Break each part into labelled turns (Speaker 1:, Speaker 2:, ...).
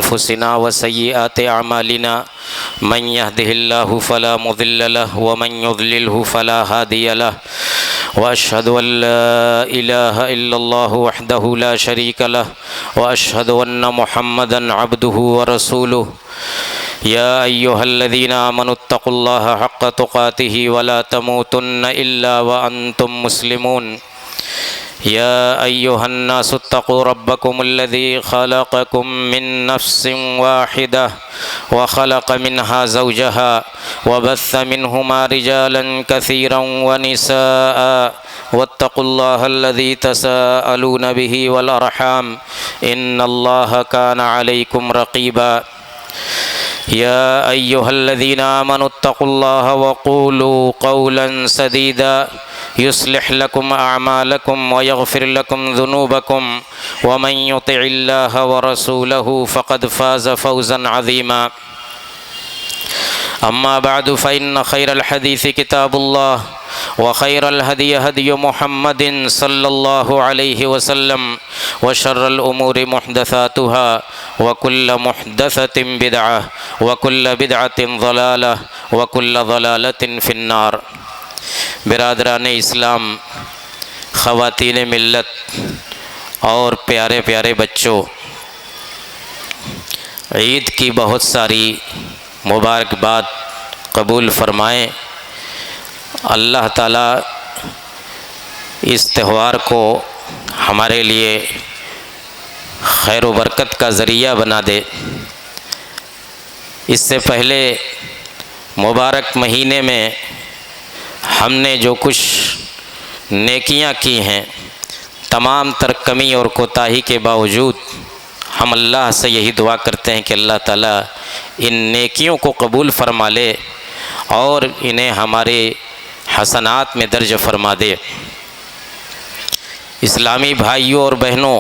Speaker 1: أنفسنا وسيئات أعمالنا من يهده الله فلا مضل له ومن يضلله فلا هادي له وأشهد أن لا إله إلا الله وحده لا شريك له وأشهد أن محمدا عبده ورسوله يا أيها الذين آمنوا اتقوا الله حق تقاته ولا تموتن إلا وأنتم مسلمون يا أيها الناس اتقوا ربكم الذي خلقكم من نفس واحدة وخلق منها زوجها وبث منهما رجالا كثيرا ونساء واتقوا الله الذي تساءلون به والأرحام إن الله كان عليكم رقيبا يا أيها الذين آمنوا اتقوا الله وقولوا قولا سديدا يصلح لكم أعمالكم ويغفر لكم ذنوبكم ومن يطع الله ورسوله فقد فاز فوزا عظيما أما بعد فإن خير الحديث كتاب الله وخير الهدي هدي محمد صلى الله عليه وسلم وشر الأمور محدثاتها وكل محدثة بدعة وكل بدعة ضلالة وكل ضلالة في النار۔ برادران اسلام، خواتین ملت اور پیارے پیارے بچوں، عید کی بہت ساری مبارکباد قبول فرمائیں۔ اللہ تعالیٰ اس تہوار کو ہمارے لیے خیر و برکت کا ذریعہ بنا دے۔ اس سے پہلے مبارک مہینے میں ہم نے جو کچھ نیکیاں کی ہیں، تمام تر کمی اور کوتاہی کے باوجود ہم اللہ سے یہی دعا کرتے ہیں کہ اللہ تعالیٰ ان نیکیوں کو قبول فرما لے اور انہیں ہمارے حسنات میں درج فرما دے۔ اسلامی بھائیوں اور بہنوں،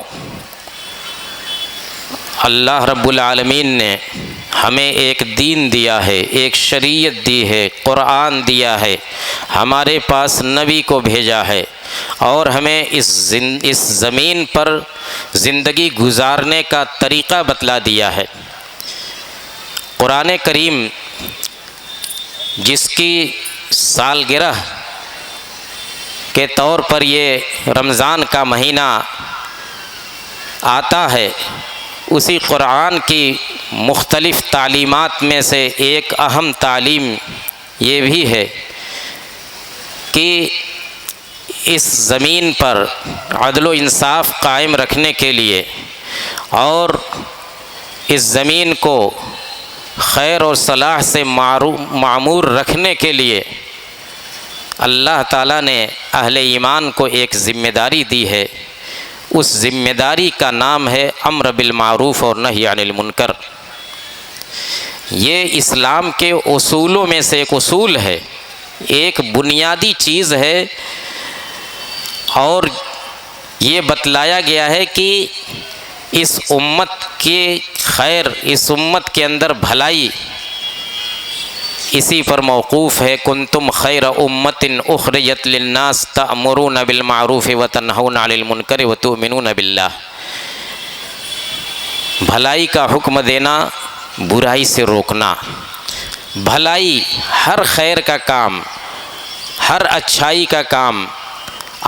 Speaker 1: اللہ رب العالمین نے ہمیں ایک دین دیا ہے، ایک شریعت دی ہے، قرآن دیا ہے، ہمارے پاس نبی کو بھیجا ہے اور ہمیں اس زمین پر زندگی گزارنے کا طریقہ بتلا دیا ہے۔ قرآن کریم جس کی سالگرہ کے طور پر یہ رمضان کا مہینہ آتا ہے، اسی قرآن کی مختلف تعلیمات میں سے ایک اہم تعلیم یہ بھی ہے کہ اس زمین پر عدل و انصاف قائم رکھنے کے لیے اور اس زمین کو خیر اور صلاح سے معمور رکھنے کے لیے اللہ تعالیٰ نے اہل ایمان کو ایک ذمہ داری دی ہے۔ اس ذمہ داری کا نام ہے امر بالمعروف اور نہی عن المنکر۔ یہ اسلام کے اصولوں میں سے ایک اصول ہے، ایک بنیادی چیز ہے، اور یہ بتلایا گیا ہے کہ اس امت کے خیر، اس امت کے اندر بھلائی اسی پر موقوف ہے۔ کنتم خیر امت اخرجت للناس تأمرون بالمعروف وتنہون عن المنکر وتؤمنون باللہ۔ بھلائی کا حکم دینا، برائی سے روکنا۔ بھلائی، ہر خیر کا کام، ہر اچھائی کا کام،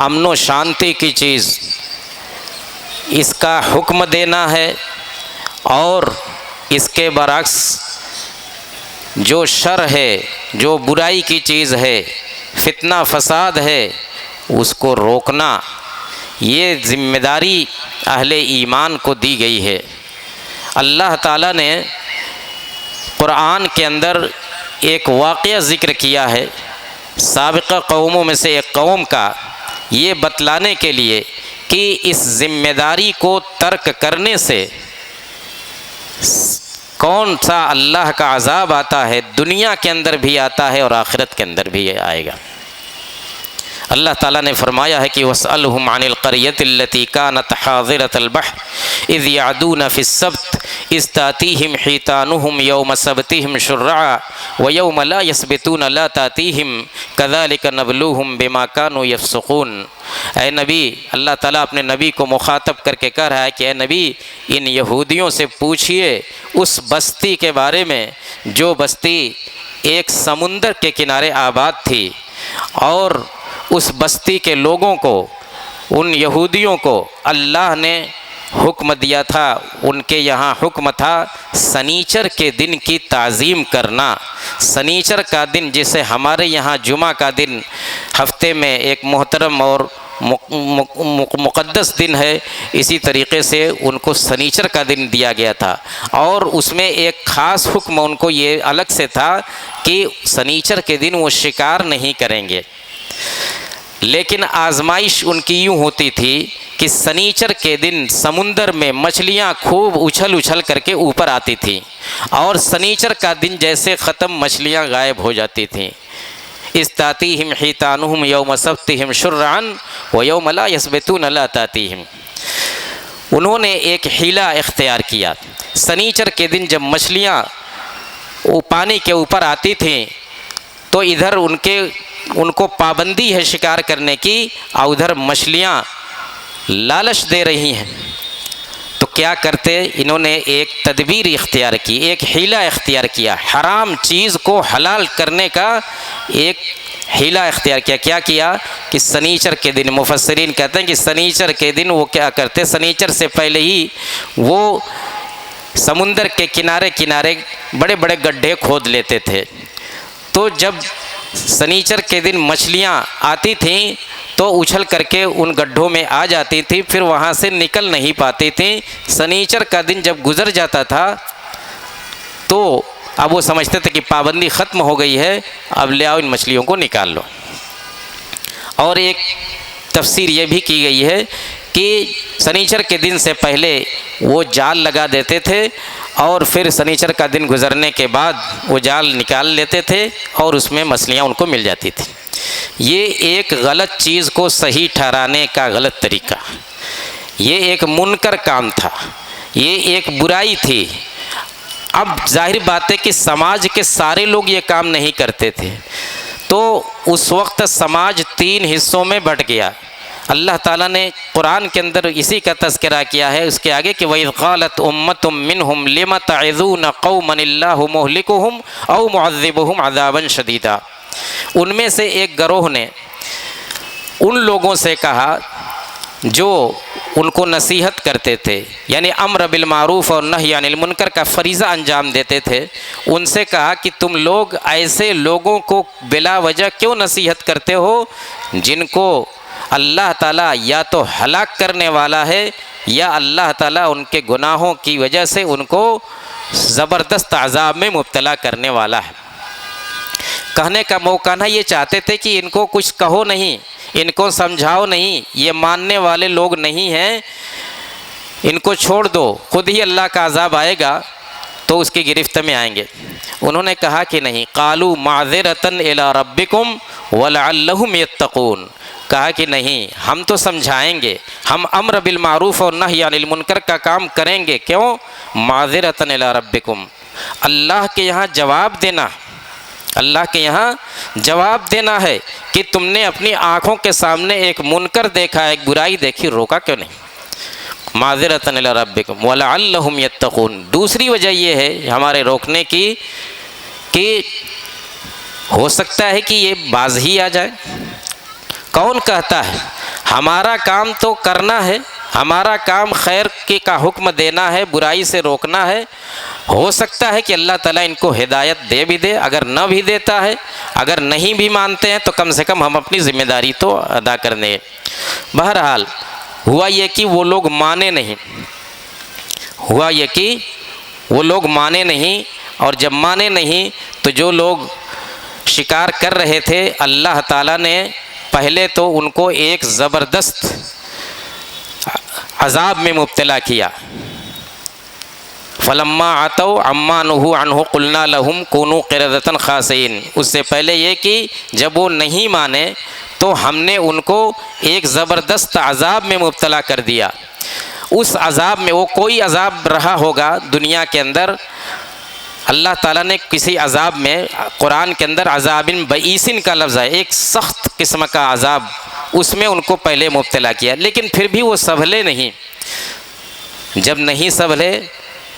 Speaker 1: امن و شانتی کی چیز، اس کا حکم دینا ہے، اور اس کے برعکس جو شر ہے، جو برائی کی چیز ہے، فتنہ فساد ہے، اس کو روکنا، یہ ذمہ داری اہل ایمان کو دی گئی ہے۔ اللہ تعالیٰ نے قرآن کے اندر ایک واقعہ ذکر کیا ہے سابقہ قوموں میں سے ایک قوم کا، یہ بتلانے کے لیے کہ اس ذمہ داری کو ترک کرنے سے کون سا اللہ کا عذاب آتا ہے، دنیا کے اندر بھی آتا ہے اور آخرت کے اندر بھی آئے گا۔ اللہ تعالیٰ نے فرمایا ہے کہ وَاسْأَلْهُمْ عَنِ الْقَرْيَةِ الَّتِي كَانَتْ حَاضِرَةَ الْبَحْرِ إِذْ يَعْدُونَ فِي السَّبْتِ اذ تأتیہم حیتانہم یوم سبتہم شرعا ویوم لا یسبتون لا تأتیہم کذالک نبلوہم بما کانوا یفسقون۔ اے نبی، اللہ تعالیٰ اپنے نبی کو مخاطب کر کے کہہ رہا ہے کہ اے نبی، ان یہودیوں سے پوچھئے اس بستی کے بارے میں جو بستی ایک سمندر کے کنارے آباد تھی، اور اس بستی کے لوگوں کو، ان یہودیوں کو اللہ نے حکم دیا تھا، ان کے یہاں حکم تھا سنیچر کے دن کی تعظیم کرنا۔ سنیچر کا دن جسے ہمارے یہاں جمعہ کا دن ہفتے میں ایک محترم اور مقدس دن ہے، اسی طریقے سے ان کو سنیچر کا دن دیا گیا تھا، اور اس میں ایک خاص حکم ان کو یہ الگ سے تھا کہ سنیچر کے دن وہ شکار نہیں کریں گے۔ لیکن آزمائش ان کی یوں ہوتی تھی کہ سنیچر کے دن سمندر میں مچھلیاں خوب اچھل اچھل کر کے اوپر آتی تھیں، اور سنیچر کا دن جیسے ختم مچھلیاں غائب ہو جاتی تھیں۔ اذ تأتیہم حیتانہم یوم سبتہم شرعا ویوم لا یسبتون لا تأتیہم۔ انہوں نے ایک حیلہ اختیار کیا۔ سنیچر کے دن جب مچھلیاں پانی کے اوپر آتی تھیں تو ادھر ان کو پابندی ہے شکار کرنے کی، اور ادھر مچھلیاں لالچ دے رہی ہیں، تو کیا کرتے؟ انہوں نے ایک تدبیر اختیار کی، ایک حیلہ اختیار کیا، حرام چیز کو حلال کرنے کا ایک حیلہ اختیار کیا۔ کیا کیا کہ سنیچر کے دن، مفسرین کہتے ہیں کہ سنیچر کے دن وہ کیا کرتے، سنیچر سے پہلے ہی وہ سمندر کے کنارے کنارے بڑے بڑے گڈھے کھود لیتے تھے، تو جب سنیچر کے دن مچھلیاں آتی تھیں تو اچھل کر کے ان گڈھوں میں آ جاتی تھی، پھر وہاں سے نکل نہیں پاتی تھیں۔ سنیچر کا دن جب گزر جاتا تھا تو اب وہ سمجھتے تھے کہ پابندی ختم ہو گئی ہے، اب لے آؤ ان مچھلیوں کو نکال لو۔ اور ایک تفسیر یہ بھی کی گئی ہے کہ سنیچر کے دن سے پہلے وہ جال لگا دیتے تھے، اور پھر سنیچر کا دن گزرنے کے بعد وہ جال نکال لیتے تھے اور اس میں مچھلیاں ان کو مل جاتی تھی۔ یہ ایک غلط چیز کو صحیح ٹھہرانے کا غلط طریقہ، یہ ایک منکر کام تھا، یہ ایک برائی تھی۔ اب ظاہر بات ہے کہ سماج کے سارے لوگ یہ کام نہیں کرتے تھے، تو اس وقت سماج 3 حصوں میں بٹ گیا۔ اللہ تعالیٰ نے قرآن کے اندر اسی کا تذکرہ کیا ہے، اس کے آگے کہ وَإِذْ قَالَتْ أُمَّةٌ مِّنْهُمْ لِمَ تَعِظُونَ قَوْمًا اللَّهُ مُهْلِكُهُمْ أَوْ مُعَذِّبُهُمْ عَذَابًا شَدِيدًا۔ ان میں سے ایک گروہ نے ان لوگوں سے کہا جو ان کو نصیحت کرتے تھے، یعنی امر بالمعروف اور نہی عن المنکر کا فریضہ انجام دیتے تھے، ان سے کہا کہ تم لوگ ایسے لوگوں کو بلا وجہ کیوں نصیحت کرتے ہو جن کو اللہ تعالیٰ یا تو ہلاک کرنے والا ہے، یا اللہ تعالیٰ ان کے گناہوں کی وجہ سے ان کو زبردست عذاب میں مبتلا کرنے والا ہے۔ کہنے کا موقع نہ، یہ چاہتے تھے کہ ان کو کچھ کہو نہیں، ان کو سمجھاؤ نہیں، یہ ماننے والے لوگ نہیں ہیں، ان کو چھوڑ دو، خود ہی اللہ کا عذاب آئے گا تو اس کی گرفت میں آئیں گے۔ انہوں نے کہا کہ نہیں، قالوا معذرۃ الی ربکم ولعلہم یتقون، کہا کہ نہیں، ہم تو سمجھائیں گے، ہم امر بالمعروف اور نہی عن المنکر کا کام کریں گے، کیوں؟ معذرۃ الی ربکم، اللہ کے یہاں جواب دینا، اللہ کے یہاں جواب دینا ہے کہ تم نے اپنی آنکھوں کے سامنے ایک منکر دیکھا، ایک برائی دیکھی، روکا کیوں نہیں؟ معذرۃ الی ربکم ولعلہم یتقون۔ دوسری وجہ یہ ہے ہمارے روکنے کی کہ ہو سکتا ہے کہ یہ باز ہی آ جائے۔ کون کہتا ہے؟ ہمارا کام تو کرنا ہے، ہمارا کام خیر کا حکم دینا ہے، برائی سے روکنا ہے۔ ہو سکتا ہے کہ اللہ تعالیٰ ان کو ہدایت دے بھی دے، اگر نہ بھی دیتا ہے، اگر نہیں بھی مانتے ہیں تو کم سے کم ہم اپنی ذمہ داری تو ادا کرنے ہیں۔ بہرحال ہوا یہ کہ وہ لوگ مانے نہیں، ہوا یہ کہ وہ لوگ مانے نہیں، اور جب مانے نہیں تو جو لوگ شکار کر رہے تھے اللہ تعالیٰ نے پہلے تو ان کو ایک زبردست عذاب میں مبتلا کیا۔ فَلَمَّا عَتَوْا عَمَّا نُهُوا عَنْهُ قُلْنَا لَهُمْ كُونُوا قِرَدَةً خَاسِئِينَ۔ اس سے پہلے یہ کہ جب وہ نہیں مانے تو ہم نے ان کو ایک زبردست عذاب میں مبتلا کر دیا۔ اس عذاب میں وہ کوئی عذاب رہا ہوگا دنیا کے اندر، اللہ تعالیٰ نے کسی عذاب میں، قرآن کے اندر عذاب بئیسن کا لفظ ہے، ایک سخت قسم کا عذاب، اس میں ان کو پہلے مبتلا کیا، لیکن پھر بھی وہ سنبھلے نہیں۔ جب نہیں سنبھلے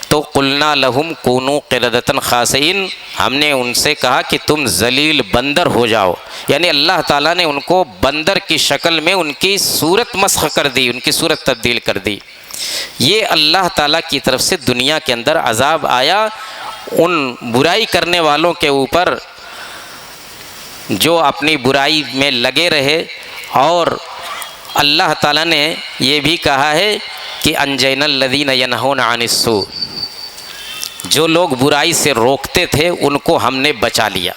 Speaker 1: تو قلنا لہم کونوا قردۃ خاسئین، ہم نے ان سے کہا کہ تم ذلیل بندر ہو جاؤ، یعنی اللہ تعالیٰ نے ان کو بندر کی شکل میں ان کی صورت مسخ کر دی، ان کی صورت تبدیل کر دی۔ یہ اللہ تعالیٰ کی طرف سے دنیا کے اندر عذاب آیا ان برائی کرنے والوں کے اوپر جو اپنی برائی میں لگے رہے، اور اللہ تعالیٰ نے یہ بھی کہا ہے کہ انجینا الذین ینہون عن السوء، جو لوگ برائی سے روکتے تھے ان کو ہم نے بچا لیا۔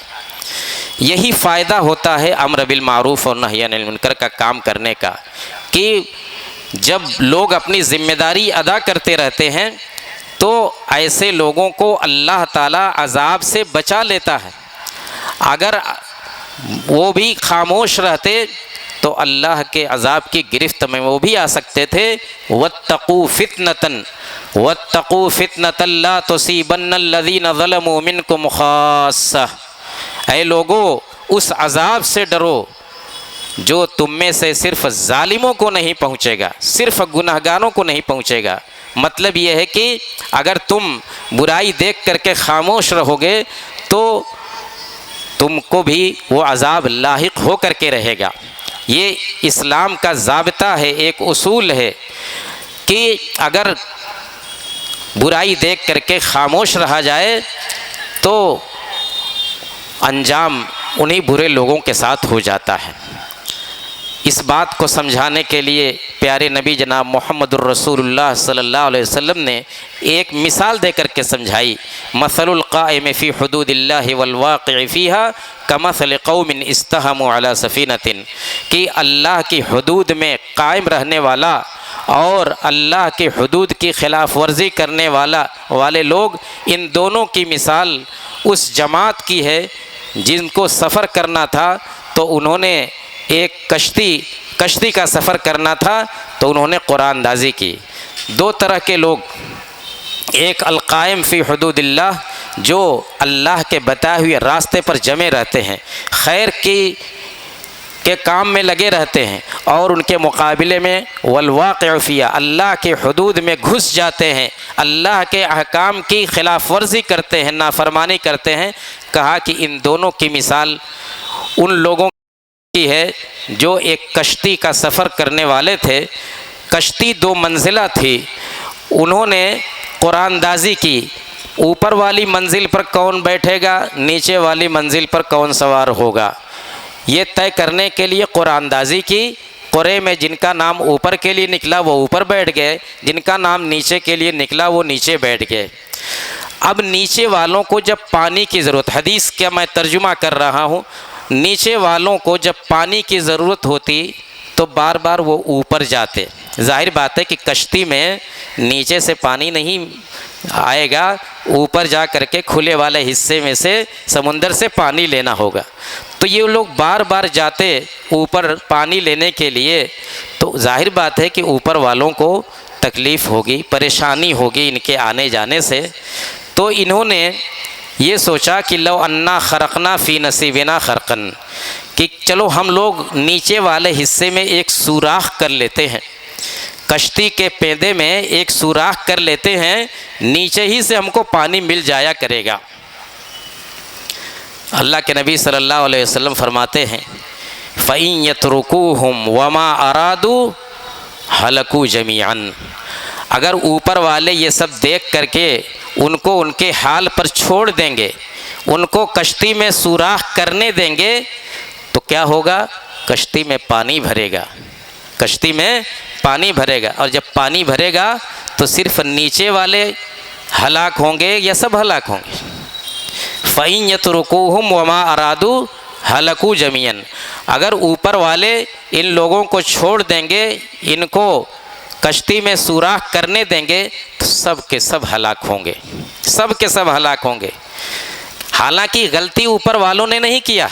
Speaker 1: یہی فائدہ ہوتا ہے امر بالمعروف اور نہی عن المنکر کا کام کرنے کا، کہ جب لوگ اپنی ذمہ داری ادا کرتے رہتے ہیں تو ایسے لوگوں کو اللہ تعالیٰ عذاب سے بچا لیتا ہے۔ اگر وہ بھی خاموش رہتے تو اللہ کے عذاب کی گرفت میں وہ بھی آ سکتے تھے۔ واتقوا فتنة واتقوا فتنة لا تصيبن الذين ظلموا منكم خاصة، اے لوگو اس عذاب سے ڈرو جو تم میں سے صرف ظالموں کو نہیں پہنچے گا، صرف گنہگاروں کو نہیں پہنچے گا۔ مطلب یہ ہے کہ اگر تم برائی دیکھ کر کے خاموش رہو گے تو تم کو بھی وہ عذاب لاحق ہو کر کے رہے گا۔ یہ اسلام کا ضابطہ ہے، ایک اصول ہے کہ اگر برائی دیکھ کر کے خاموش رہا جائے تو انجام انہی برے لوگوں کے ساتھ ہو جاتا ہے۔ اس بات کو سمجھانے کے لیے پیارے نبی جناب محمد الرسول اللہ صلی اللہ علیہ وسلم نے ایک مثال دے کر کے سمجھائی، مثل القائم فی حدود اللہ والواقع فیہا کمثل قوم استحموا علی سفینۃ، کہ اللہ کی حدود میں قائم رہنے والا اور اللہ کی حدود کی خلاف ورزی کرنے والے لوگ، ان دونوں کی مثال اس جماعت کی ہے جن کو سفر کرنا تھا تو انہوں نے ایک کشتی کا سفر کرنا تھا تو انہوں نے قرآن اندازی کی۔ دو طرح کے لوگ، ایک القائم فی حدود اللہ، جو اللہ کے بتائے ہوئے راستے پر جمے رہتے ہیں، خیر کے کام میں لگے رہتے ہیں، اور ان کے مقابلے میں والواقع فیہا، اللہ کے حدود میں گھس جاتے ہیں، اللہ کے احکام کی خلاف ورزی کرتے ہیں، نافرمانی کرتے ہیں۔ کہا کہ ان دونوں کی مثال ان لوگوں کی ہے جو ایک کشتی کا سفر کرنے والے تھے۔ کشتی دو منزلہ تھی، انہوں نے قرآن اندازی کی، اوپر والی منزل پر کون بیٹھے گا، نیچے والی منزل پر کون سوار ہوگا، یہ طے کرنے کے لیے قرآن اندازی کی۔ قرے میں جن کا نام اوپر کے لیے نکلا وہ اوپر بیٹھ گئے، جن کا نام نیچے کے لیے نکلا وہ نیچے بیٹھ گئے۔ اب نیچے والوں کو جب پانی کی ضرورت، حدیث کا میں ترجمہ کر رہا ہوں، نیچے والوں کو جب پانی کی ضرورت ہوتی تو بار بار وہ اوپر جاتے۔ ظاہر بات ہے کہ کشتی میں نیچے سے پانی نہیں آئے گا، اوپر جا کر کے کھلے والے حصے میں سے سمندر سے پانی لینا ہوگا، تو یہ لوگ بار بار جاتے اوپر پانی لینے کے لیے، تو ظاہر بات ہے کہ اوپر والوں کو تکلیف ہوگی، پریشانی ہوگی ان کے آنے جانے سے۔ تو انہوں نے یہ سوچا کہ لو انا خرقنا فی نصیبنا خرقن، کہ چلو ہم لوگ نیچے والے حصے میں ایک سوراخ کر لیتے ہیں، کشتی کے پیندے میں ایک سوراخ کر لیتے ہیں، نیچے ہی سے ہم کو پانی مل جایا کرے گا۔ اللہ کے نبی صلی اللہ علیہ وسلم فرماتے ہیں فَإِن يَتْرُكُوهُمْ وَمَا أَرَادُوا هَلَكُوا جَمِيعًا، اگر اوپر والے یہ سب دیکھ کر کے ان کو ان کے حال پر چھوڑ دیں گے، ان کو کشتی میں سوراخ کرنے دیں گے تو کیا ہوگا، کشتی میں پانی بھرے گا، کشتی میں پانی بھرے گا، اور جب پانی بھرے گا تو صرف نیچے والے ہلاک ہوں گے یا سب ہلاک ہوں گے۔ فَإِن يَتْرُكُوهُمْ وَمَا أَرَادُوا هَلَكُوا جَمِيعًا، اگر اوپر والے ان لوگوں کو چھوڑ دیں گے، ان کو کشتی میں سوراخ کرنے دیں گے تو سب کے سب ہلاک ہوں گے، سب کے سب ہلاک ہوں گے۔ حالانکہ غلطی اوپر والوں نے نہیں کیا،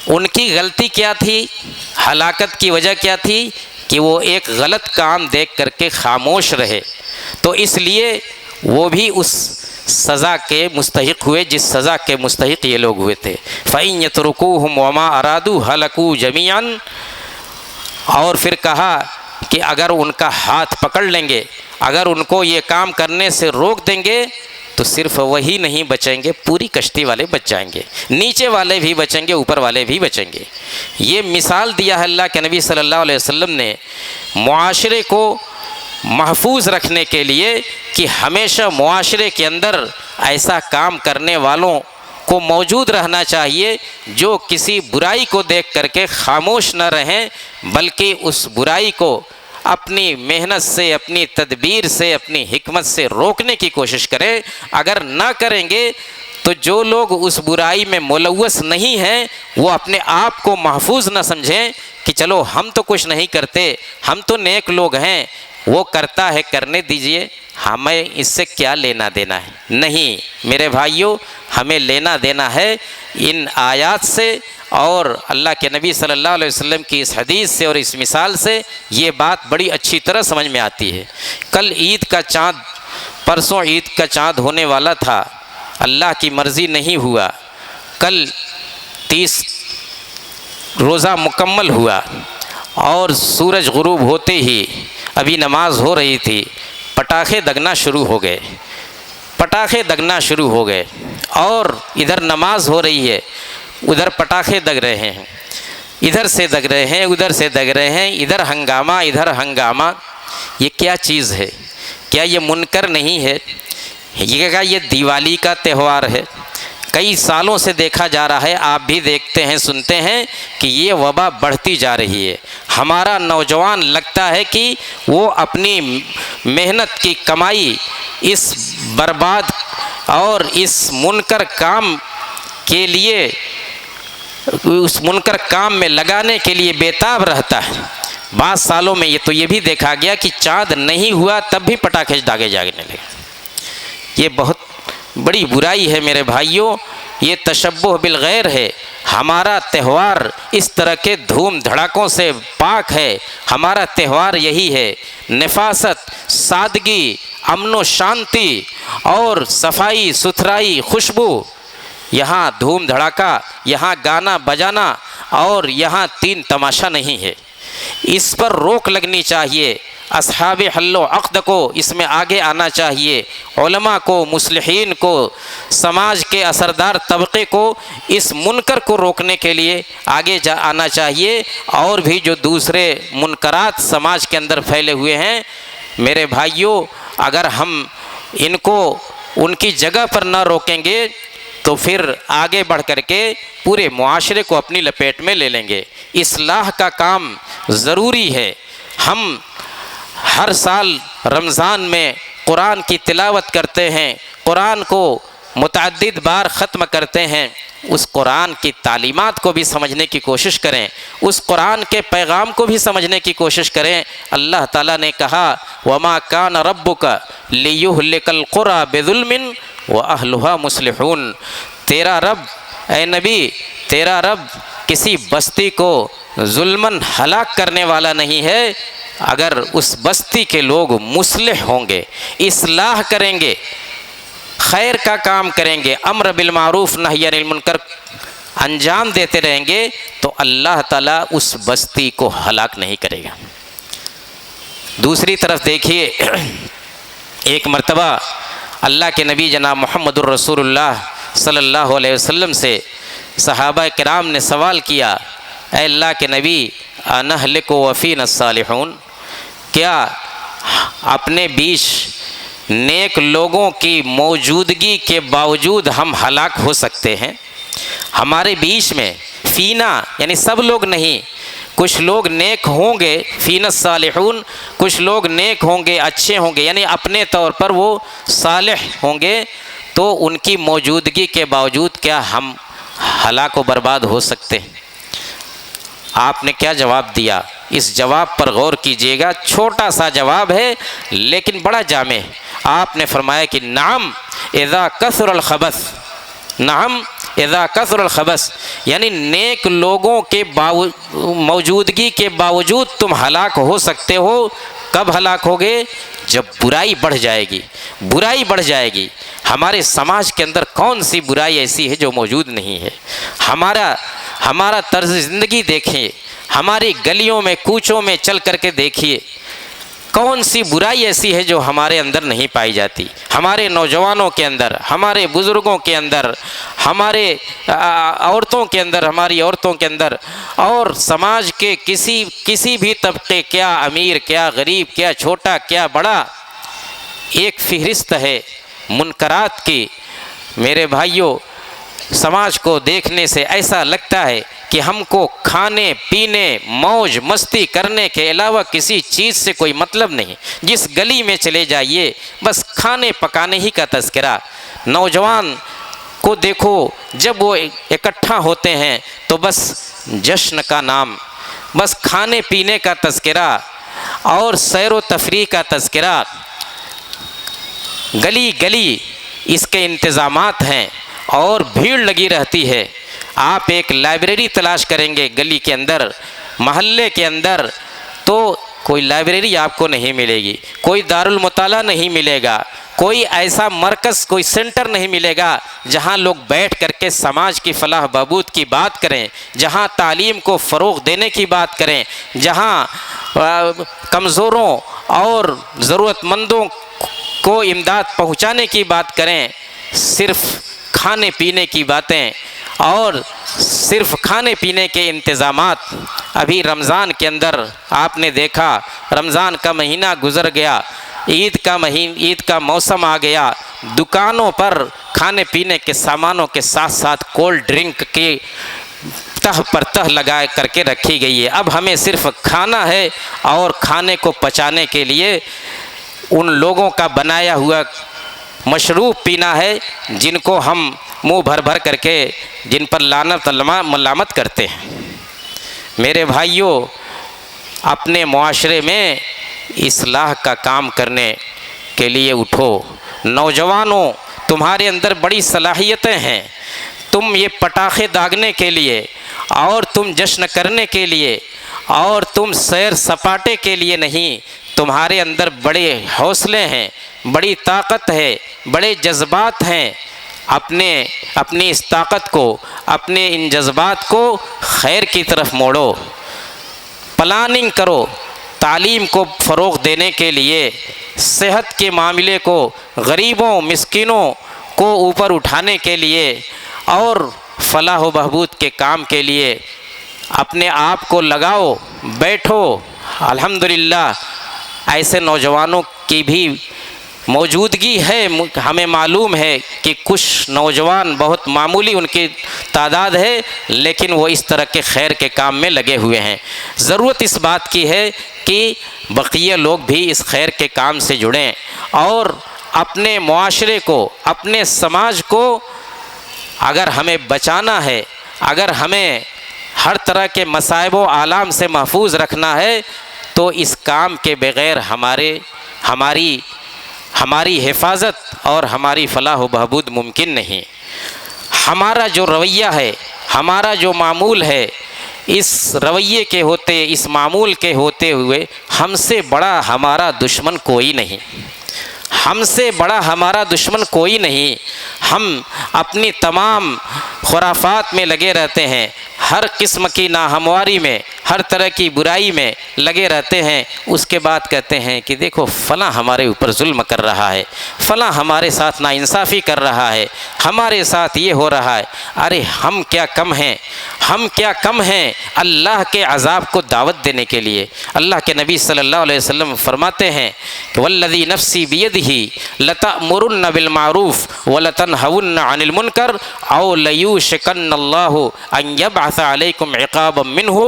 Speaker 1: ان کی غلطی کیا تھی، ہلاکت کی وجہ کیا تھی کہ وہ ایک غلط کام دیکھ کر کے خاموش رہے، تو اس لیے وہ بھی اس سزا کے مستحق ہوئے جس سزا کے مستحق یہ لوگ ہوئے تھے۔ فَإِن يَتْرُكُوهُمْ وَمَا أَرَادُوا هَلَكُوا جَمِيعًا، اور پھر کہا کہ اگر ان کا ہاتھ پکڑ لیں گے، اگر ان کو یہ کام کرنے سے روک دیں گے تو صرف وہی نہیں بچیں گے، پوری کشتی والے بچ جائیں گے، نیچے والے بھی بچیں گے، اوپر والے بھی بچیں گے۔ یہ مثال دیا ہے اللہ کے نبی صلی اللہ علیہ وسلم نے معاشرے کو محفوظ رکھنے کے لیے کہ ہمیشہ معاشرے کے اندر ایسا کام کرنے والوں کو موجود رہنا چاہیے جو کسی برائی کو دیکھ کر کے خاموش نہ رہیں، بلکہ اس برائی کو اپنی محنت سے، اپنی تدبیر سے، اپنی حکمت سے روکنے کی کوشش کریں۔ اگر نہ کریں گے تو جو لوگ اس برائی میں ملوث نہیں ہیں وہ اپنے آپ کو محفوظ نہ سمجھیں کہ چلو ہم تو کچھ نہیں کرتے، ہم تو نیک لوگ ہیں، وہ کرتا ہے کرنے دیجئے، ہمیں اس سے کیا لینا دینا ہے۔ نہیں میرے بھائیوں، ہمیں لینا دینا ہے ان آیات سے اور اللہ کے نبی صلی اللہ علیہ وسلم کی اس حدیث سے اور اس مثال سے یہ بات بڑی اچھی طرح سمجھ میں آتی ہے۔ کل عید کا چاند، پرسوں عید کا چاند ہونے والا تھا، اللہ کی مرضی نہیں ہوا، کل 30 روزہ مکمل ہوا اور سورج غروب ہوتے ہی ابھی نماز ہو رہی تھی، پٹاخے دگنا شروع ہو گئے، پٹاخے دگنا شروع ہو گئے، اور ادھر نماز ہو رہی ہے، ادھر پٹاخے دگ رہے ہیں، ادھر سے دگ رہے ہیں، ادھر سے دگ رہے ہیں، ادھر ہنگامہ ادھر ہنگامہ۔ یہ کیا چیز ہے؟ کیا یہ منکر نہیں ہے؟ یہ دیوالی کا تہوار ہے، کئی سالوں سے دیکھا جا رہا ہے، آپ بھی دیکھتے ہیں سنتے ہیں کہ یہ وبا بڑھتی جا رہی ہے۔ ہمارا نوجوان لگتا ہے کہ وہ اپنی محنت کی کمائی اس برباد اور اس منکر کام کے لیے، اس منکر کام میں لگانے کے لیے بےتاب رہتا ہے۔ بعض سالوں میں یہ بھی دیکھا گیا کہ چاند نہیں ہوا تب بھی پٹاخے داغے جانے لگے۔ یہ بہت بڑی برائی ہے میرے بھائیوں، یہ تشبہ بالغیر ہے۔ ہمارا تہوار اس طرح کے دھوم دھڑاکوں سے پاک ہے، ہمارا تہوار یہی ہے، نفاست، سادگی، امن و شانتی اور صفائی ستھرائی، خوشبو۔ یہاں دھوم دھڑاکا، یہاں گانا بجانا اور یہاں تین تماشا نہیں ہے۔ اس پر روک لگنی چاہیے، اصحاب حل و عقد کو اس میں آگے آنا چاہیے، علماء کو، مصلحین کو، سماج کے اثردار طبقے کو اس منکر کو روکنے کے لیے آگے آنا چاہیے۔ اور بھی جو دوسرے منکرات سماج کے اندر پھیلے ہوئے ہیں میرے بھائیوں، اگر ہم ان کو ان کی جگہ پر نہ روکیں گے تو پھر آگے بڑھ کر کے پورے معاشرے کو اپنی لپیٹ میں لے لیں گے۔ اصلاح کا کام ضروری ہے۔ ہم ہر سال رمضان میں قرآن کی تلاوت کرتے ہیں، قرآن کو متعدد بار ختم کرتے ہیں، اس قرآن کی تعلیمات کو بھی سمجھنے کی کوشش کریں، اس قرآن کے پیغام کو بھی سمجھنے کی کوشش کریں۔ اللہ تعالیٰ نے کہا وَمَا كَانَ رَبُّكَ لِيُهْلِكَ الْقُرَى بِظُلْمٍ وَأَهْلُهَا مُصْلِحُونَ۔ تیرا رب، اے نبی، تیرا رب کسی بستی کو ظلماً ہلاک کرنے والا نہیں ہے اگر اس بستی کے لوگ مصلح ہوں گے، اصلاح کریں گے، خیر کا کام کریں گے، امر بالمعروف نہی عن المنکر انجام دیتے رہیں گے تو اللہ تعالیٰ اس بستی کو ہلاک نہیں کرے گا۔ دوسری طرف دیکھیے، ایک مرتبہ اللہ کے نبی جناب محمد الرسول اللہ صلی اللہ علیہ وسلم سے صحابہ کرام نے سوال کیا، اے اللہ کے نبی انہلک وفینا الصالحون، کیا اپنے بیچ نیک لوگوں کی موجودگی کے باوجود ہم ہلاک ہو سکتے ہیں؟ ہمارے بیچ میں فینا یعنی سب لوگ نہیں، کچھ لوگ نیک ہوں گے، فینا الصالحون، کچھ لوگ نیک ہوں گے، اچھے ہوں گے، یعنی اپنے طور پر وہ صالح ہوں گے، تو ان کی موجودگی کے باوجود کیا ہم ہلاک و برباد ہو سکتے ہیں؟ آپ نے کیا جواب دیا؟ اس جواب پر غور کیجئے گا، چھوٹا سا جواب ہے لیکن بڑا جامع ہے۔ آپ نے فرمایا کہ نعم اذا کثر الخبث، نعم اذا کثر الخبث، یعنی نیک لوگوں کے موجودگی کے باوجود تم ہلاک ہو سکتے ہو۔ کب ہلاک ہوگے؟ جب برائی بڑھ جائے گی، برائی بڑھ جائے گی۔ ہمارے سماج کے اندر کون سی برائی ایسی ہے جو موجود نہیں ہے؟ ہمارا طرز زندگی دیکھیں، ہماری گلیوں میں کوچوں میں چل کر کے دیکھیے، کون سی برائی ایسی ہے جو ہمارے اندر نہیں پائی جاتی؟ ہمارے نوجوانوں کے اندر، ہمارے بزرگوں کے اندر، ہمارے عورتوں کے اندر، ہماری عورتوں کے اندر، اور سماج کے کسی بھی طبقے، کیا امیر کیا غریب، کیا چھوٹا کیا بڑا، ایک فہرست ہے منکرات کی۔ میرے بھائیوں، سماج کو دیکھنے سے ایسا لگتا ہے کہ ہم کو کھانے پینے موج مستی کرنے کے علاوہ کسی چیز سے کوئی مطلب نہیں۔ جس گلی میں چلے جائیے بس کھانے پکانے ہی کا تذکرہ۔ نوجوان کو دیکھو، جب وہ اکٹھا ہوتے ہیں تو بس جشن کا نام، بس کھانے پینے کا تذکرہ اور سیر و تفریح کا تذکرہ، گلی گلی اس کے انتظامات ہیں اور بھیڑ لگی رہتی ہے۔ آپ ایک لائبریری تلاش کریں گے گلی کے اندر، محلے کے اندر، تو کوئی لائبریری آپ کو نہیں ملے گی، کوئی دارالمطالعہ نہیں ملے گا، کوئی ایسا مرکز، کوئی سینٹر نہیں ملے گا جہاں لوگ بیٹھ کر کے سماج کی فلاح بہبود کی بات کریں، جہاں تعلیم کو فروغ دینے کی بات کریں، جہاں کمزوروں اور ضرورت مندوں کو امداد پہنچانے کی بات کریں۔ صرف کھانے پینے کی باتیں اور صرف کھانے پینے کے انتظامات۔ ابھی رمضان کے اندر آپ نے دیکھا، رمضان کا مہینہ گزر گیا، عید کا موسم آ گیا، دکانوں پر کھانے پینے کے سامانوں کے ساتھ ساتھ کولڈ ڈرنک کی تہ پر تہ لگا کر کے رکھی گئی ہے۔ اب ہمیں صرف کھانا ہے اور کھانے کو پچانے کے لیے ان لوگوں کا بنایا ہوا مشروب پینا ہے جن کو ہم منہ بھر بھر کر کے جن پر لعنت ملامت کرتے ہیں۔ میرے بھائیوں، اپنے معاشرے میں اصلاح کا کام کرنے کے لیے اٹھو۔ نوجوانوں، تمہارے اندر بڑی صلاحیتیں ہیں، تم یہ پٹاخے داغنے کے لیے اور تم جشن کرنے کے لیے اور تم سیر سپاٹے کے لیے نہیں، تمہارے اندر بڑے حوصلے ہیں، بڑی طاقت ہے، بڑے جذبات ہیں۔ اپنی اس طاقت کو، اپنے ان جذبات کو خیر کی طرف موڑو، پلاننگ کرو، تعلیم کو فروغ دینے کے لیے، صحت کے معاملے کو، غریبوں مسکینوں کو اوپر اٹھانے کے لیے اور فلاح و بہبود کے کام کے لیے اپنے آپ کو لگاؤ، بیٹھو۔ الحمدللہ ایسے نوجوانوں کی بھی موجودگی ہے، ہمیں معلوم ہے کہ کچھ نوجوان بہت معمولی ان کی تعداد ہے، لیکن وہ اس طرح کے خیر کے کام میں لگے ہوئے ہیں۔ ضرورت اس بات کی ہے کہ بقیہ لوگ بھی اس خیر کے کام سے جڑیں اور اپنے معاشرے کو، اپنے سماج کو اگر ہمیں بچانا ہے، اگر ہمیں ہر طرح کے مصائب و آلام سے محفوظ رکھنا ہے تو اس کام کے بغیر ہماری حفاظت اور ہماری فلاح و بہبود ممکن نہیں۔ ہمارا جو رویہ ہے، ہمارا جو معمول ہے، اس رویے کے ہوتے، اس معمول کے ہوتے ہوئے ہم سے بڑا ہمارا دشمن کوئی نہیں، ہم سے بڑا ہمارا دشمن کوئی نہیں۔ ہم اپنی تمام خرافات میں لگے رہتے ہیں، ہر قسم کی ناہمواری میں، ہر طرح کی برائی میں لگے رہتے ہیں، اس کے بعد کہتے ہیں کہ دیکھو فلاں ہمارے اوپر ظلم کر رہا ہے، فلاں ہمارے ساتھ ناانصافی کر رہا ہے، ہمارے ساتھ یہ ہو رہا ہے۔ ارے ہم کیا کم ہیں، ہم کیا کم ہیں اللہ کے عذاب کو دعوت دینے کے لیے؟ اللہ کے نبی صلی اللہ علیہ وسلم فرماتے ہیں کہ والذی نفسی بیدہ لتأمرن بالمعروف ولتنہون عن المنکر او لیوشکن اللہ ان یبعث علیکم عقابا منہ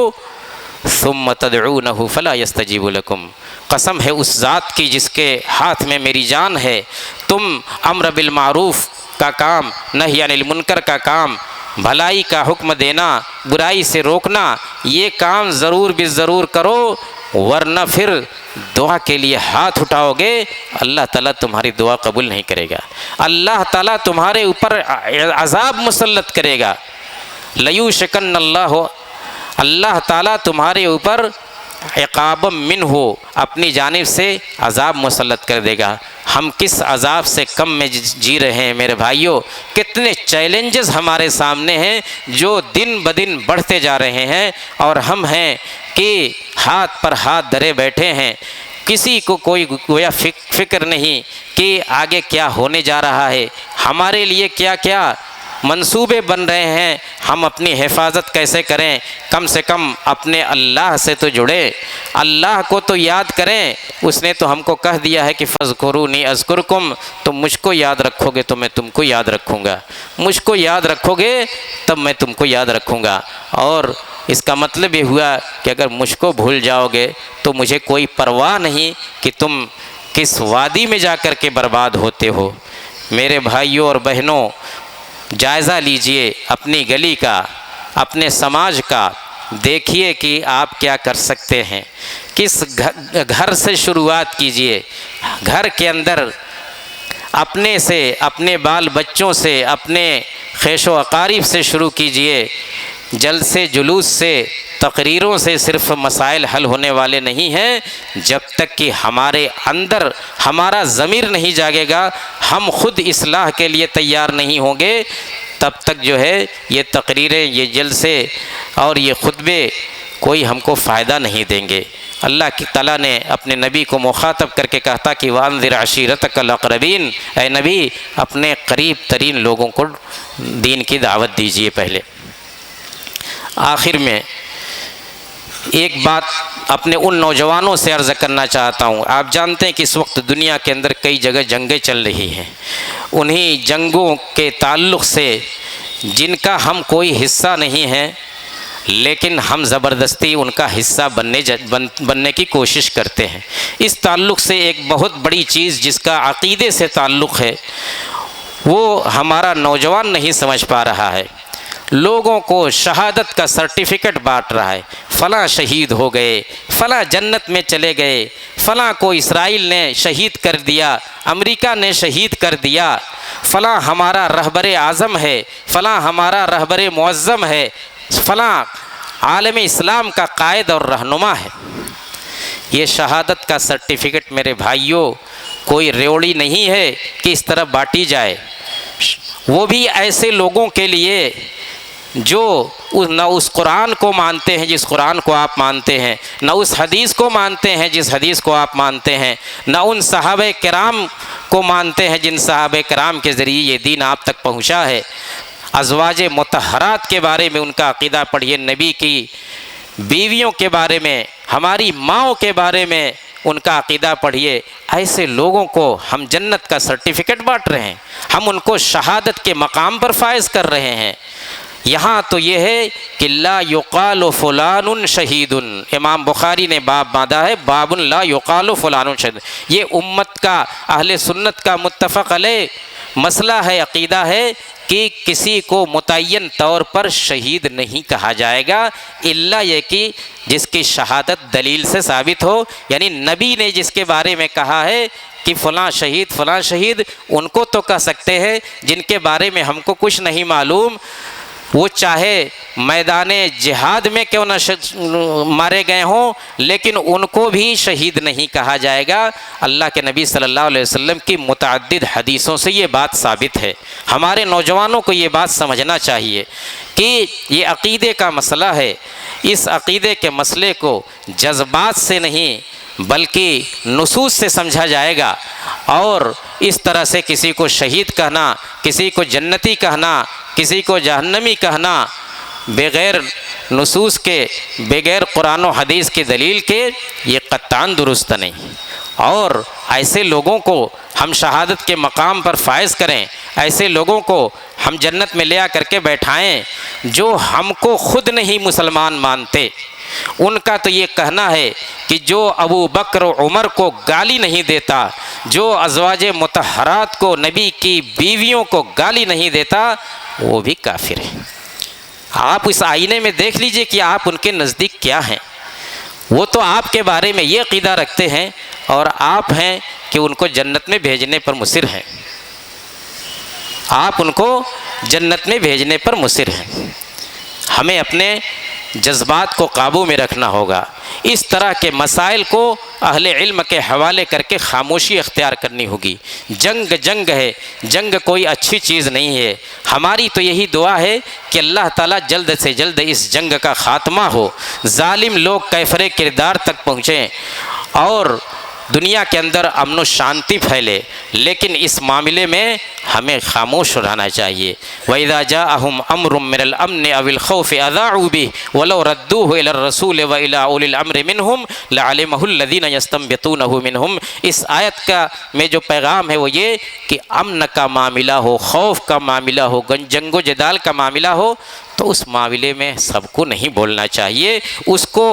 Speaker 1: ثم تدعونہ فلا یستجیب لکم۔ قسم ہے اس ذات کی جس کے ہاتھ میں میری جان ہے، تم امر بالمعروف کا کام، نہی عن المنکر کا کام، بھلائی کا حکم دینا، برائی سے روکنا، یہ کام ضرور بالضرور کرو ورنہ پھر دعا کے لیے ہاتھ اٹھاؤ گے اللہ تعالیٰ تمہاری دعا قبول نہیں کرے گا، اللہ تعالیٰ تمہارے اوپر عذاب مسلط کرے گا۔ لیوشکن اللہ تعالیٰ تمہارے اوپر عقاب منہ اپنی جانب سے عذاب مسلط کر دے گا۔ ہم کس عذاب سے کم میں جی رہے ہیں میرے بھائیوں، کتنے چیلنجز ہمارے سامنے ہیں جو دن بدن بڑھتے جا رہے ہیں، اور ہم ہیں کہ ہاتھ پر ہاتھ دھرے بیٹھے ہیں، کسی کو کوئی گویا فکر نہیں کہ آگے کیا ہونے جا رہا ہے، ہمارے لیے کیا کیا منصوبے بن رہے ہیں، ہم اپنی حفاظت کیسے کریں، کم سے کم اپنے اللہ سے تو جڑیں، اللہ کو تو یاد کریں، اس نے تو ہم کو کہہ دیا ہے کہ فاذکرونی اذکرکم، تم مجھ کو یاد رکھو گے تو میں تم کو یاد رکھوں گا، مجھ کو یاد رکھو گے تب میں تم کو یاد رکھوں گا۔ اور اس کا مطلب یہ ہوا کہ اگر مجھ کو بھول جاؤ گے تو مجھے کوئی پرواہ نہیں کہ تم کس وادی میں جا کر کے برباد ہوتے ہو۔ میرے بھائیوں اور بہنوں، جائزہ لیجئے اپنی گلی کا، اپنے سماج کا، دیکھیے کہ آپ کیا کر سکتے ہیں، کس گھر سے شروعات کیجئے، گھر کے اندر اپنے سے، اپنے بال بچوں سے، اپنے خیش و اقارب سے شروع کیجئے۔ جلسے جلوس سے، تقریروں سے صرف مسائل حل ہونے والے نہیں ہیں، جب تک کہ ہمارے اندر ہمارا ضمیر نہیں جاگے گا، ہم خود اصلاح کے لیے تیار نہیں ہوں گے، تب تک جو ہے یہ تقریریں، یہ جلسے اور یہ خطبے کوئی ہم کو فائدہ نہیں دیں گے۔ اللہ کی تعالیٰ نے اپنے نبی کو مخاطب کر کے کہا تھا کہ وَأَنذِرْ عَشِيرَتَكَ الْأَقْرَبِينَ، اے نبی اپنے قریب ترین لوگوں کو دین کی دعوت دیجیے۔ پہلے آخر میں ایک بات اپنے ان نوجوانوں سے عرض کرنا چاہتا ہوں، آپ جانتے ہیں کہ اس وقت دنیا کے اندر کئی جگہ جنگیں چل رہی ہیں، انہی جنگوں کے تعلق سے جن کا ہم کوئی حصہ نہیں ہیں لیکن ہم زبردستی ان کا حصہ بننے کی کوشش کرتے ہیں، اس تعلق سے ایک بہت بڑی چیز جس کا عقیدے سے تعلق ہے وہ ہمارا نوجوان نہیں سمجھ پا رہا ہے۔ لوگوں کو شہادت کا سرٹیفکیٹ بانٹ رہا ہے، فلاں شہید ہو گئے، فلاں جنت میں چلے گئے، فلاں کو اسرائیل نے شہید کر دیا، امریکہ نے شہید کر دیا، فلاں ہمارا رہبر اعظم ہے، فلاں ہمارا رہبر معظم ہے، فلاں عالم اسلام کا قائد اور رہنما ہے۔ یہ شہادت کا سرٹیفکیٹ میرے بھائیوں کوئی ریوڑی نہیں ہے کہ اس طرح بانٹی جائے، وہ بھی ایسے لوگوں کے لیے جو نہ اس قرآن کو مانتے ہیں جس قرآن کو آپ مانتے ہیں، نہ اس حدیث کو مانتے ہیں جس حدیث کو آپ مانتے ہیں، نہ ان صحابہ کرام کو مانتے ہیں جن صحابہ کرام کے ذریعے یہ دین آپ تک پہنچا ہے۔ ازواج مطہرات کے بارے میں ان کا عقیدہ پڑھیے، نبی کی بیویوں کے بارے میں، ہماری ماؤں کے بارے میں ان کا عقیدہ پڑھیے۔ ایسے لوگوں کو ہم جنت کا سرٹیفکیٹ بانٹ رہے ہیں، ہم ان کو شہادت کے مقام پر فائز کر رہے ہیں۔ یہاں تو یہ ہے کہ لا یقال فلان شہید، امام بخاری نے باب باندھا ہے، باب لا یقال فلان شہید۔ یہ امت کا، اہل سنت کا متفق علیہ مسئلہ ہے، عقیدہ ہے کہ کسی کو متعین طور پر شہید نہیں کہا جائے گا الا یہ کہ جس کی شہادت دلیل سے ثابت ہو، یعنی نبی نے جس کے بارے میں کہا ہے کہ فلاں شہید فلاں شہید، ان کو تو کہہ سکتے ہیں، جن کے بارے میں ہم کو کچھ نہیں معلوم، وہ چاہے میدان جہاد میں کیوں نہ مارے گئے ہوں لیکن ان کو بھی شہید نہیں کہا جائے گا۔ اللہ کے نبی صلی اللہ علیہ وسلم کی متعدد حدیثوں سے یہ بات ثابت ہے۔ ہمارے نوجوانوں کو یہ بات سمجھنا چاہیے کہ یہ عقیدے کا مسئلہ ہے، اس عقیدے کے مسئلے کو جذبات سے نہیں بلکہ نصوص سے سمجھا جائے گا، اور اس طرح سے کسی کو شہید کہنا، کسی کو جنتی کہنا، کسی کو جہنمی کہنا بغیر نصوص کے، بغیر قرآن و حدیث کی دلیل کے، یہ قطعاً درست نہیں۔ اور ایسے لوگوں کو ہم شہادت کے مقام پر فائز کریں، ایسے لوگوں کو ہم جنت میں لے آ کر کے بیٹھائیں جو ہم کو خود نہیں مسلمان مانتے۔ ان کا تو یہ کہنا ہے کہ جو ابو بکر و عمر کو گالی نہیں دیتا، جو ازواج مطہرات کو، نبی کی بیویوں کو گالی نہیں دیتا، وہ بھی کافر ہے۔ آپ اس آئینے میں دیکھ لیجئے کہ آپ ان کے نزدیک کیا ہیں۔ وہ تو آپ کے بارے میں یہ عقیدہ رکھتے ہیں اور آپ ہیں کہ ان کو جنت میں بھیجنے پر مصر ہیں، آپ ان کو جنت میں بھیجنے پر مصر ہیں۔ ہمیں اپنے جذبات کو قابو میں رکھنا ہوگا، اس طرح کے مسائل کو اہل علم کے حوالے کر کے خاموشی اختیار کرنی ہوگی۔ جنگ ہے، جنگ کوئی اچھی چیز نہیں ہے۔ ہماری تو یہی دعا ہے کہ اللہ تعالیٰ جلد سے جلد اس جنگ کا خاتمہ ہو، ظالم لوگ کیفر کردار تک پہنچیں اور دنیا کے اندر امن و شانتی پھیلے، لیکن اس معاملے میں ہمیں خاموش رہنا چاہیے۔ وَإِذَا جَاءَهُمْ أَمْرٌ مِّنَ الْأَمْنِ أَوِ الْخَوْفِ أَذَاعُوا بِهِ وَلَوْ رَدُّوهُ إِلَى الرَّسُولِ وَإِلَى أُولِي الْأَمْرِ مِنْهُمْ لَعَلِمَهُ الَّذِينَ يَسْتَنبِطُونَهُ مِنْهُمْ۔ اس آیت کا میں جو پیغام ہے وہ یہ کہ امن کا معاملہ ہو، خوف کا معاملہ ہو، جنگ و جدال کا معاملہ ہو تو اس معاملے میں سب کو نہیں بولنا چاہیے، اس کو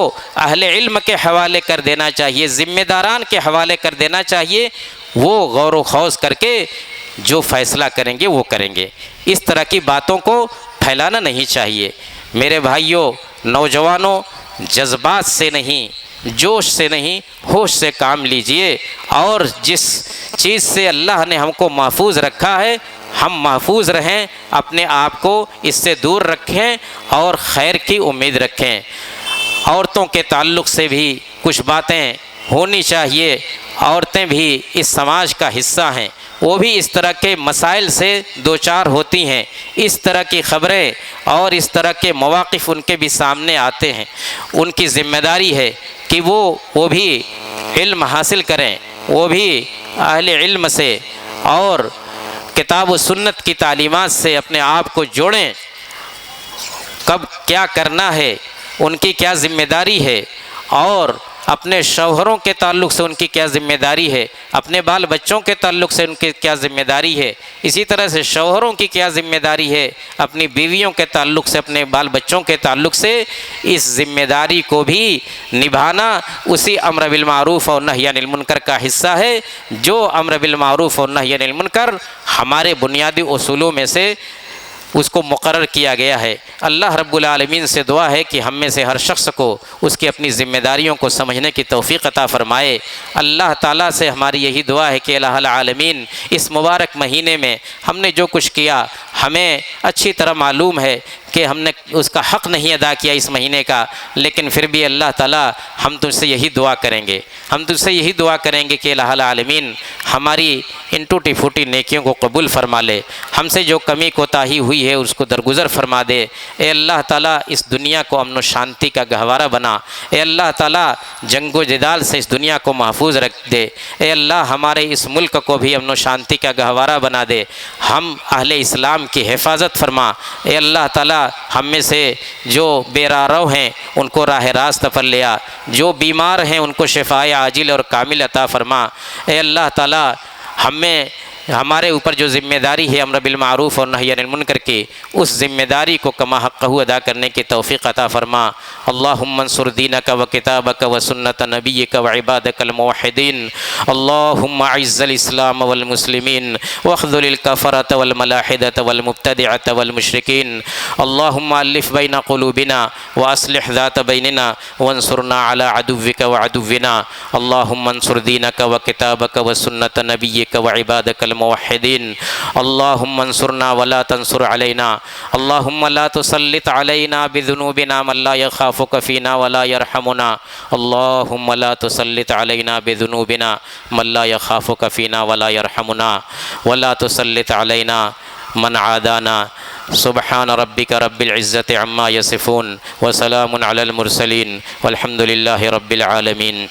Speaker 1: اہل علم کے حوالے کر دینا چاہیے، ذمہ داران کے حوالے کر دینا چاہیے، وہ غور و خوض کر کے جو فیصلہ کریں گے وہ کریں گے۔ اس طرح کی باتوں کو پھیلانا نہیں چاہیے۔ میرے بھائیوں، نوجوانوں، جذبات سے نہیں، جوش سے نہیں، ہوش سے کام لیجئے، اور جس چیز سے اللہ نے ہم کو محفوظ رکھا ہے ہم محفوظ رہیں، اپنے آپ کو اس سے دور رکھیں اور خیر کی امید رکھیں۔ عورتوں کے تعلق سے بھی کچھ باتیں ہونی چاہیے، عورتیں بھی اس سماج کا حصہ ہیں، وہ بھی اس طرح کے مسائل سے دوچار ہوتی ہیں، اس طرح کی خبریں اور اس طرح کے مواقف ان کے بھی سامنے آتے ہیں۔ ان کی ذمہ داری ہے کہ وہ بھی علم حاصل کریں، وہ بھی اہل علم سے اور کتاب و سنت کی تعلیمات سے اپنے آپ کو جوڑیں، کب کیا کرنا ہے، ان کی کیا ذمہ داری ہے، اور اپنے شوہروں کے تعلق سے ان کی کیا ذمہ داری ہے، اپنے بال بچوں کے تعلق سے ان کی کیا ذمہ داری ہے، اسی طرح سے شوہروں کی کیا ذمہ داری ہے اپنی بیویوں کے تعلق سے، اپنے بال بچوں کے تعلق سے۔ اس ذمہ داری کو بھی نبھانا اسی امر بالمعروف اور نہی عن المنکر کا حصہ ہے، جو امر بالمعروف اور نہی عن المنکر ہمارے بنیادی اصولوں میں سے اس کو مقرر کیا گیا ہے۔ اللہ رب العالمین سے دعا ہے کہ ہم میں سے ہر شخص کو اس کی اپنی ذمہ داریوں کو سمجھنے کی توفیق عطا فرمائے۔ اللہ تعالیٰ سے ہماری یہی دعا ہے کہ الہ العالمین اس مبارک مہینے میں ہم نے جو کچھ کیا، ہمیں اچھی طرح معلوم ہے کہ ہم نے اس کا حق نہیں ادا کیا اس مہینے کا، لیکن پھر بھی اللہ تعالیٰ ہم تجھ سے یہی دعا کریں گے، ہم تجھ سے یہی دعا کریں گے کہ الہ العالمین ہماری ان ٹوٹی پھوٹی نیکیوں کو قبول فرما لے، ہم سے جو کمی کوتاہی ہوئی ہے اس کو درگزر فرما دے۔ اے اللہ تعالیٰ اس دنیا کو امن و شانتی کا گہوارہ بنا، اے اللہ تعالیٰ جنگ و جدال سے اس دنیا کو محفوظ رکھ دے، اے اللہ ہمارے اس ملک کو بھی امن و شانتی کا گہوارہ بنا دے، ہم اہل اسلام کی حفاظت فرما۔ اے اللہ تعالیٰ ہم میں سے جو بے راہ ہیں ان کو راہ راست پر لیا، جو بیمار ہیں ان کو شفائے عاجل اور کامل عطا فرما۔ اے اللہ تعالیٰ ہمارے اوپر جو ذمہ داری ہے امر بالمعروف اور نہی عن المنکر کی، اس ذمہ داری کو کما حقہ ادا کرنے کی توفیق عطا فرما۔ اللہم انصر دینک و کتابک و سنت نبیک و عبادک الموحدین، اللہم اعز الاسلام والمسلمین واخذل الکفرۃ والملاحدۃ والمبتدعۃ والمشرکین، اللہم الف بین قلوبنا واصلح ذات بیننا وانصرنا علی عدوک وعدونا، اللہم انصر دینک و کتابک و سنت نبیک و عبادک الموحدین، اللہم انصرنا ولا تنصر علینا، اللہم لا تسلط علینا بذنوبنا من لا یخافک فینا ولا یرحمنا، اللہم لا تسلط علینا بذنوبنا من لا یخافک فینا ولا یرحمنا، ولا تسلط علینا من عادانا۔ سبحان ربک رب العزت عما یصفون وسلام علی المرسلین والحمد للہ رب العالمین۔